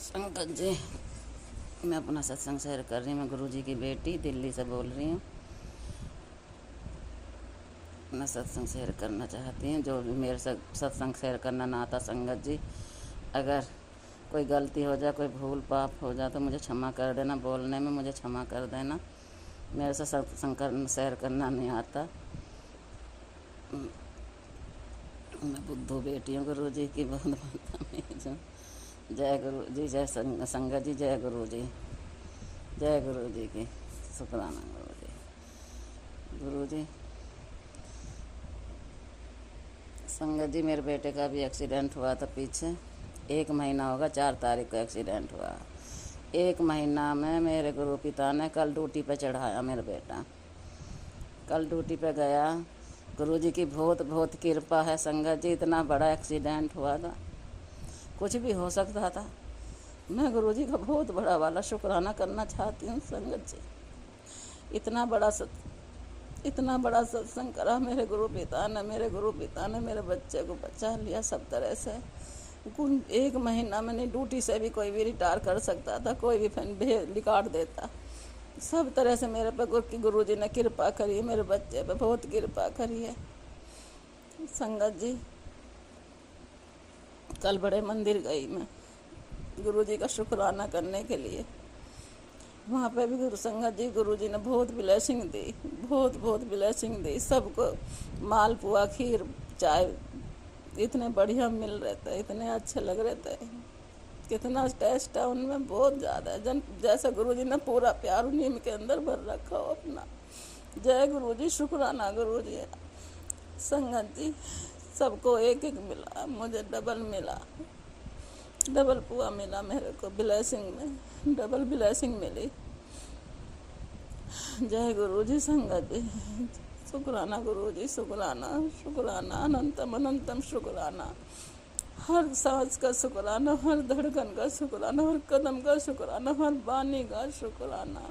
संगत जी, मैं अपना सत्संग शेयर कर रही हूँ। मैं गुरुजी की बेटी दिल्ली से बोल रही हूँ। मैं सत्संग शेयर करना चाहती हूँ। जो भी मेरे से सत्संग शेयर करना ना आता, संगत जी, अगर कोई गलती हो जाए, कोई भूल पाप हो जाए तो मुझे क्षमा कर देना। बोलने में मुझे क्षमा कर देना। मेरे से सत्संग शेयर करना नहीं आता। मैं बुद्धू बेटी हूँ गुरुजी की। बहुत बदतमीज। जय गुरु जी, जय संगत जी, जय गुरु जी, जय गुरु जी की शुक्राना। गुरु जी, गुरु जी, संगत जी, मेरे बेटे का भी एक्सीडेंट हुआ था पीछे। 1 महीना होगा, 4 तारीख को एक्सीडेंट हुआ। 1 महीना में मेरे गुरु पिता ने कल ड्यूटी पे चढ़ाया। मेरा बेटा कल ड्यूटी पे गया। गुरु जी की बहुत बहुत कृपा है संगत जी। इतना बड़ा एक्सीडेंट हुआ था, कुछ भी हो सकता था। मैं गुरु जी का बहुत बड़ा वाला शुक्राना करना चाहती हूँ संगत जी। इतना बड़ा सत्संग करा मेरे गुरु पिता ने। मेरे बच्चे को बचा लिया सब तरह से। 1 महीना में नहीं, ड्यूटी से भी कोई भी रिटायर कर सकता था, कोई भी फैन निकाल देता। सब तरह से मेरे पे गुरु जी ने कृपा करी है। मेरे बच्चे पे बहुत कृपा करी है संगत जी। कल बड़े मंदिर गई मैं गुरु जी का शुक्राना करने के लिए। वहाँ पे भी गुरु संगत जी, गुरु जी ने बहुत ब्लेसिंग दी, बहुत ब्लेसिंग दी सबको। मालपुआ, खीर, चाय इतने बढ़िया मिल रहे थे, इतने अच्छे लग रहे थे। कितना टेस्ट है उनमें, बहुत ज़्यादा है। जैसे गुरु जी ने पूरा प्यार उन्हीं के अंदर भर रखा हो अपना। जय गुरु जी, शुक्राना गुरु जी। संगत जी, सबको एक मिला, मुझे डबल मिला, डबल पुआ मिला मेरे को। ब्लेसिंग में डबल ब्लेसिंग मिली। जय गुरु जी। संगत जी, शुक्राना गुरु जी, शुक्राना अनंतम शुक्राना। हर सांस का शुक्राना, हर धड़कन का शुक्राना, हर कदम का शुक्राना, हर वाणी का शुक्राना,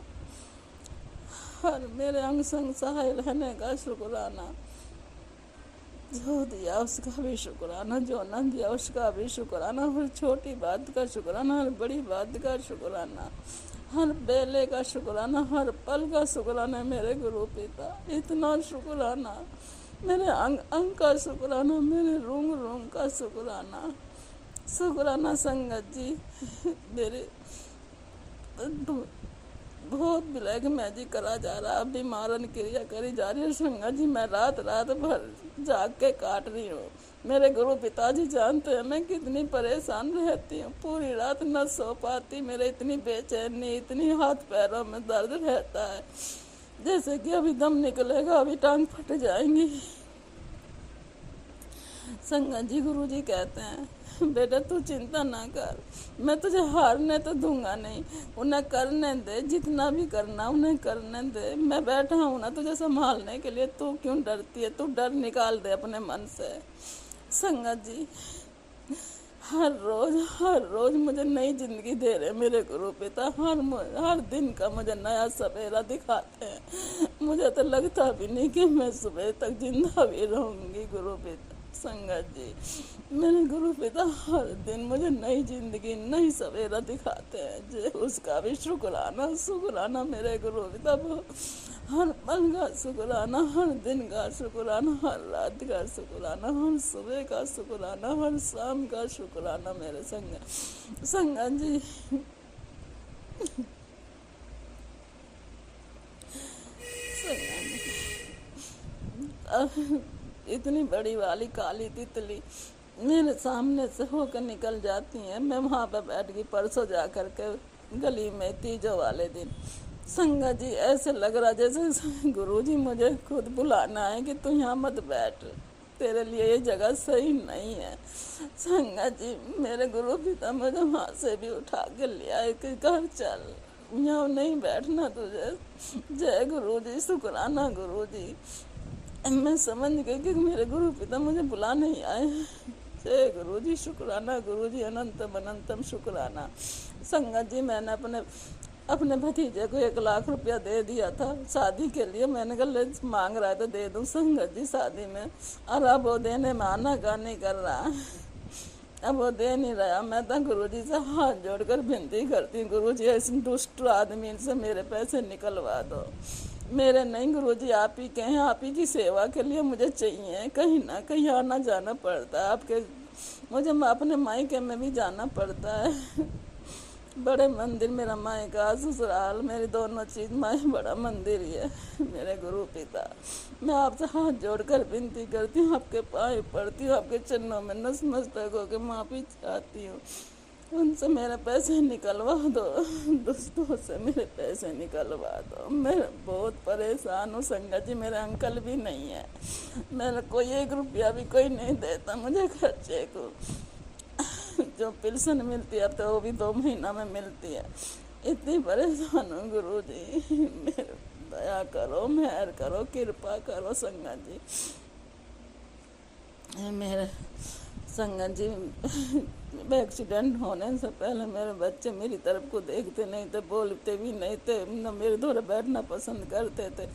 हर मेरे अंग संग सहाय रहने का शुक्राना। जो दिया उसका भी शुक्राना, जो न दिया उसका भी शुक्राना। हर छोटी बात का शुक्राना, हर बड़ी बात का शुक्राना, हर बेले का शुक्राना, हर पल का शुक्राना। मेरे गुरु पिता, इतना शुक्राना। मेरे अंग अंग का शुक्राना, मेरे रूम का शुक्राना संगत जी। मेरे बहुत ब्लैक मैजिक करा जा रहा, अभी मारन क्रिया करी जा रही है संगत जी। मैं रात भर जाग के काट रही हूँ। मेरे गुरु पिताजी जानते हैं मैं कितनी परेशान रहती हूँ। पूरी रात न सो पाती। मेरे इतनी बेचैनी, इतनी हाथ पैरों में दर्द रहता है, जैसे कि अभी दम निकलेगा, अभी टांग फट जाएंगी संगत जी। गुरु जी कहते हैं, बेटा तू चिंता ना कर, मैं तुझे हारने तो दूंगा नहीं। उन्हें करने दे, जितना भी करना उन्हें करने दे। मैं बैठा हूँ ना तुझे संभालने के लिए। तू क्यों डरती है? तू डर निकाल दे अपने मन से संगत जी। हर रोज मुझे नई जिंदगी दे रहे मेरे गुरु पिता। हर दिन का मुझे नया सवेरा दिखाते हैं। मुझे तो लगता भी नहीं कि मैं सुबह तक जिंदा भी रहूंगी गुरु पिता। संगत जी, मेरे गुरु पिता हर दिन मुझे नई जिंदगी, नई सवेरा दिखाते हैं। जो उसका भी शुक्राना मेरे गुरु पिता। हर पल का शुक्राना, हर दिन का शुक्राना, हर रात का शुक्राना, हर सुबह का शुक्राना, हर शाम का शुक्राना मेरे संगत जी। इतनी बड़ी वाली काली तितली मेरे सामने से होकर निकल जाती हैं। मैं वहाँ पे बैठ गई परसों जा कर के गली में, तीजों वाले दिन संगत जी। ऐसे लग रहा जैसे गुरुजी मुझे खुद बुलाना है कि तू यहाँ मत बैठ, तेरे लिए ये जगह सही नहीं है संगत जी। मेरे गुरु पिता मुझे वहाँ से भी उठा के लिया कि घर चल, यहाँ नहीं बैठना तुझे। जय गुरु जी, शुक्राना गुरु जी। मैं समझ गई कि मेरे गुरु पिता मुझे बुला नहीं आए। जय गुरु जी, शुक्राना गुरु जी, अनंतम शुक्राना संगत जी। मैंने अपने भतीजे को 1 लाख रुपया दे दिया था शादी के लिए। मैंने कहा मांग रहा है तो दे दूं संगत जी शादी में। और अब वो देने में आना का नहीं कर रहा। अब वो दे नहीं रहा। मैं तो गुरुजी से हाथ जोड़कर विनती करती हूँ, गुरुजी इस दुष्ट आदमी से मेरे पैसे निकलवा दो। मेरे नहीं गुरुजी, आप ही के हैं, आप ही की सेवा के लिए मुझे चाहिए। कहीं ना कहीं आना जाना पड़ता है आपके, मुझे अपने मायके में भी जाना पड़ता है। बड़े मंदिर, मेरा मायका ससुराल, मेरी दोनों चीज़ माए बड़ा मंदिर ही है मेरे गुरु पिता। मैं आपसे हाथ जोड़कर विनती करती हूँ, आपके पाँव पड़ती हूँ, आपके चरणों में नतमस्तक होकर माफ़ी चाहती हूँ। उनसे मेरे पैसे निकलवा दो, दोस्तों से मेरे पैसे निकलवा दो। मैं बहुत परेशान हूँ संगत जी, मेरे अंकल भी नहीं है, मेरा कोई 1 रुपया भी कोई नहीं देता मुझे खर्चे को। जो पेंशन मिलती है अब तो वो भी 2 महीना में मिलती है। इतनी परेशान हूँ गुरुजी, मेरे दया करो, मेहर करो, कृपा करो संगत जी। मेरे संगत जी, एक्सीडेंट होने से पहले मेरे बच्चे मेरी तरफ को देखते नहीं थे, बोलते भी नहीं थे, न मेरे द्वारा बैठना पसंद करते थे।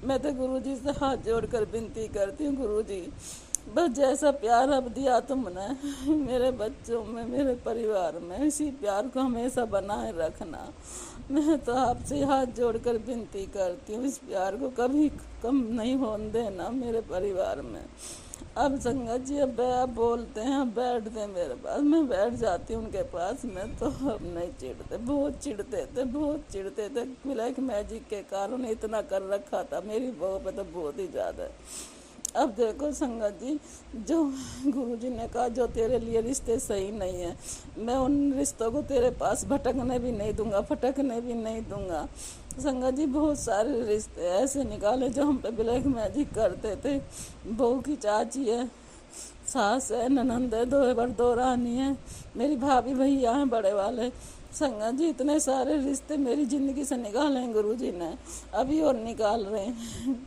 मैं तो गुरुजी से हाथ जोड़कर विनती करती हूँ, गुरुजी बस जैसा प्यार अब दिया तुमने मेरे बच्चों में, मेरे परिवार में, इसी प्यार को हमेशा बनाए रखना। मैं तो आपसे हाथ जोड़कर विनती करती हूँ, इस प्यार को कभी कम नहीं होने देना मेरे परिवार में। अब संगत जी, अब आप बोलते हैं, अब बैठते हैं मेरे पास, मैं बैठ जाती हूँ उनके पास में, तो अब नहीं चिढ़ते। बहुत चिढ़ते थे, बहुत चिढ़ते थे। ब्लैक मैजिक के कारण इतना कर रखा था मेरी बहू पे, तो बहुत ही ज़्यादा। अब देखो संगत जी, जो गुरुजी ने कहा जो तेरे लिए रिश्ते सही नहीं है, मैं उन रिश्तों को तेरे पास भटकने भी नहीं दूंगा, फटकने भी नहीं दूंगा। संगत जी, बहुत सारे रिश्ते ऐसे निकाले जो हम पे ब्लैक मैजिक करते थे। बहू की चाची है, सास है, ननंद है, 2 रानी है, मेरी भाभी भैया हैं बड़े वाले। संगत जी, इतने सारे रिश्ते मेरी ज़िंदगी से निकाले हैं गुरुजी ने, अभी और निकाल रहे हैं।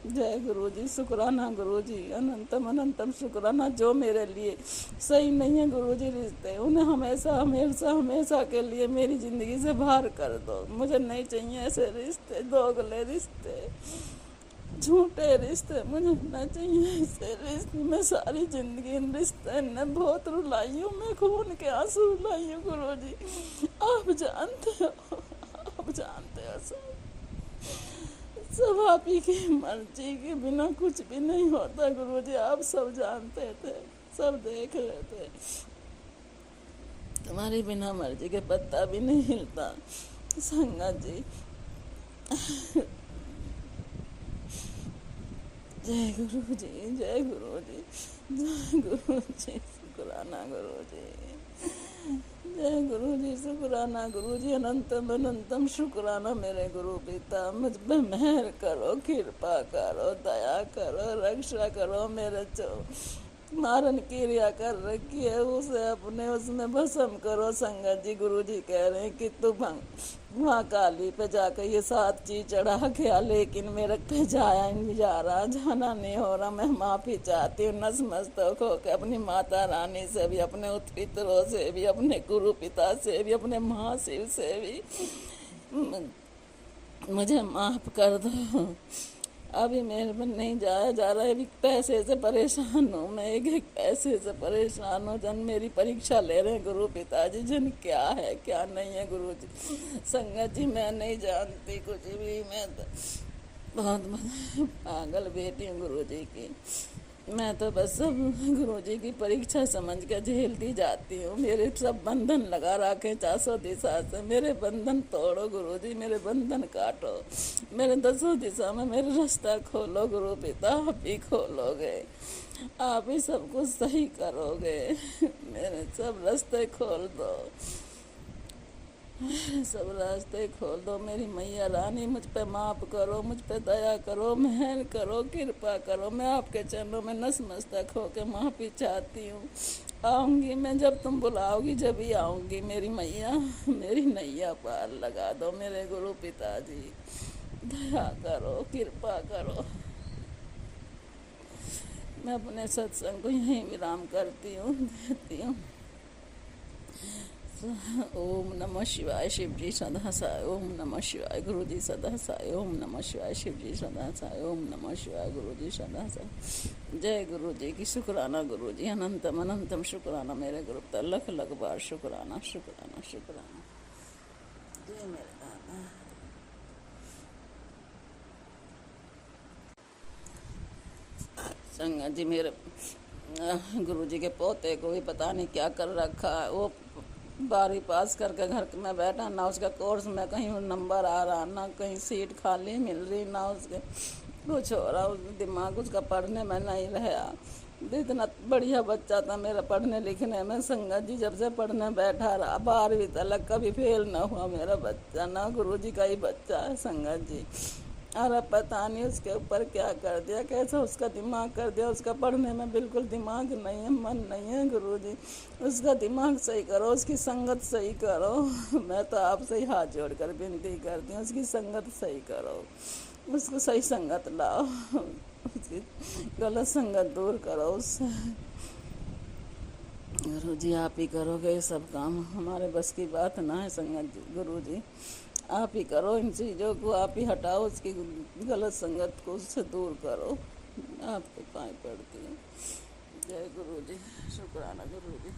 जय गुरु जी, शुक्राना गुरु जी, अनंतम अनंतम शुक्राना। जो मेरे लिए सही नहीं है गुरु जी रिश्ते, उन्हें हमेशा हमेशा हमेशा के लिए मेरी ज़िंदगी से बाहर कर दो। मुझे नहीं चाहिए ऐसे रिश्ते, दोगले रिश्ते, झूठे रिश्ते, मुझे नहीं चाहिए ऐसे रिश्ते। मैं सारी ज़िंदगी इन रिश्ते ने बहुत रुलाई हूँ, मैं खून के आंसू रुलाई हूँ गुरु जी, आप जानते हो, आप जानते हो सब आप ही की मर्जी के बिना कुछ भी नहीं होता गुरुजी, आप सब जानते थे, सब देख रहे थे। तुम्हारी बिना मर्जी के पत्ता भी नहीं हिलता संगत जी। जय गुरु जी, जय गुरु जी, जय गुरु जी, शुक्राना गुरु जी, जय गुरु जी, शुक्राना गुरु जी, अनंतम अनंतम शुक्राना मेरे गुरु पिता। मुझ पे मेहर करो, कृपा करो, दया करो, रक्षा करो। मेरे जो मारन क्रिया कर रखी है उसे अपने उसमें भस्म करो संगत जी। गुरु जी कह रहे हैं कि तू वहाँ काली पे जाकर ये 7 चीज चढ़ा के आ, लेकिन मेरे पे जाया नहीं जा रहा, जाना नहीं हो रहा। मैं माफ़ी चाहती हूँ नतमस्तक होकर अपनी माता रानी से भी, अपने उत्पितरों से भी, अपने गुरु पिता से भी, अपने महाशिव से भी, मुझे माफ़ कर दो। अभी मेरे में नहीं जाया जा रहा है, अभी पैसे से परेशान हूँ मैं, एक पैसे से परेशान हूँ। जन मेरी परीक्षा ले रहे हैं गुरु पिताजी, जन क्या है क्या नहीं है गुरु जी। संगत जी, मैं नहीं जानती कुछ भी, मैं तो बहुत पागल बेटी हूँ गुरु जी की। मैं तो बस सब गुरु जी की परीक्षा समझ कर झेलती जाती हूँ। मेरे सब बंधन लगा रखे 400 दिशा से, मेरे बंधन तोड़ो गुरु जी, मेरे बंधन काटो, मेरे 10 दिशा में मेरे रास्ता खोलो गुरु पिता। आप ही खोलोगे, आप ही सब कुछ सही करोगे, मेरे सब रास्ते खोल दो, सब रास्ते खोल दो। मेरी मैया रानी, मुझ पे माफ़ करो, मुझ पे दया करो, मेहर करो, कृपा करो। मैं आपके चरणों में नतमस्तक होकर माफ़ी चाहती हूँ। आऊँगी मैं, जब तुम बुलाओगी जब ही आऊँगी मेरी मैया। मेरी नैया पार लगा दो मेरे गुरु पिताजी, दया करो, कृपा करो। मैं अपने सत्संग को यहीं विराम करती हूँ, देती हूँ। ओम नमः शिवाय शिव जी सदा साई। ओम नमः शिवाय गुरु जी सदा साई। ओम नमः शिवाय शिव जी सदा साई। ओम नमः शिवाय गुरु जी सदा साई। जय गुरु जी की शुक्राना गुरु जी, अनंतम अनंतम शुक्राना मेरे गुरु का, लख लख बार शुक्राना शुक्राना शुक्राना। जय मेरे दादा। संगत जी मेरे गुरु जी के पोते को भी पता नहीं क्या कर रखा है। वो 12वीं पास करके घर में बैठा, ना उसका कोर्स में कहीं नंबर आ रहा, ना कहीं सीट खाली मिल रही, ना उसके कुछ हो रहा। उस दिमाग उसका पढ़ने में नहीं रहा। इतना बढ़िया बच्चा था मेरा पढ़ने लिखने में। संगत जी जब से पढ़ने बैठा रहा 12वीं तक कभी फेल ना हुआ मेरा बच्चा, ना गुरु जी का ही बच्चा है संगत जी। अरे पता नहीं उसके ऊपर क्या कर दिया, कैसा उसका दिमाग कर दिया। उसका पढ़ने में बिल्कुल दिमाग नहीं है, मन नहीं है। गुरुजी उसका दिमाग सही करो, उसकी संगत सही करो। मैं तो आपसे ही हाथ जोड़कर विनती करती हूँ, उसकी संगत सही करो, उसको सही संगत लाओ, उसकी गलत संगत दूर करो उससे। गुरुजी आप ही करोगे ये सब काम, हमारे बस की बात ना है संगत जी। गुरुजी आप ही करो इन चीज़ों को, आप ही हटाओ उसकी गलत संगत को, उससे दूर करो। आपके पाँव पड़ती हूँ। जय गुरु जी, शुक्राना गुरु जी।